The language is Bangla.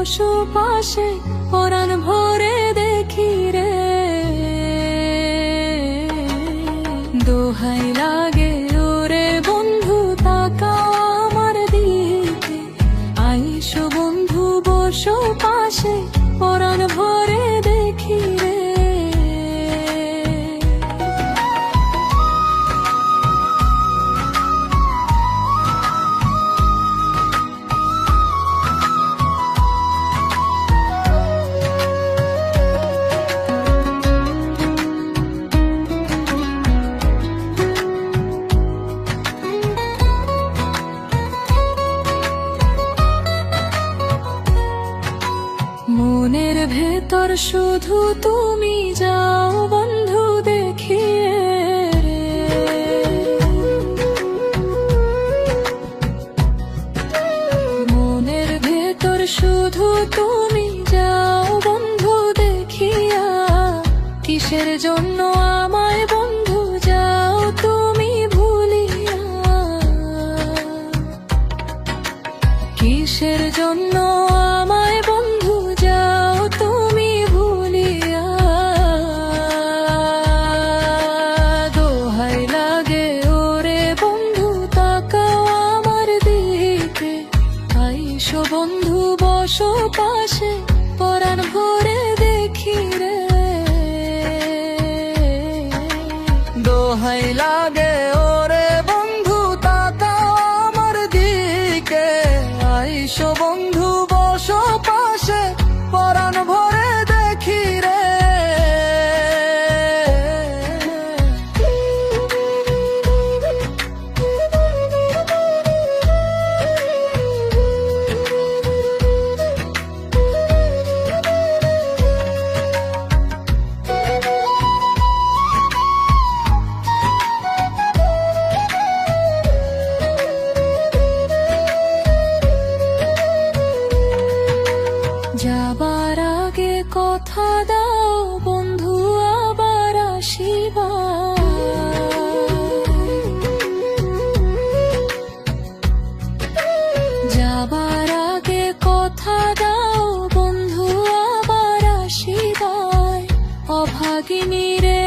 বসো পাশে, পরাণ ভরে দেখি রে। দোহাই লাগে ওরে বন্ধু, তাকাও আমার দিকে। আইসো বন্ধু বসো পাশে, পরাণ ভরে দেখি রে। মনের ভেতর শুধু তুমি যাও বন্ধু দেখিয়ে রে। মনের ভেতর শুধু তুমি যাও বন্ধু দেখিয়া। কিসের জন্য আমায় বন্ধু যাও তুমি ভুলিয়া? কিসের জন্য আমায় বন্ধু যাও তুমি ভুলিয়া? দোহাই লাগে ওরে বন্ধু, তাকাও আমার দিকে। আইসো বন্ধু বসো পাশে, পরাণ ভরে দেখি রে। দোহাই লাগে ওরে বন্ধু, তাকাও আমার দিকে। আইসো বন্ধু বসো পাশে, পরাণ ভরে দেখি রে। যাবার আগে কথা দাও বন্ধু আবার আসিবা। যাবার আগে কথা দাও বন্ধু আবার আসিবা। অভাগিনী রে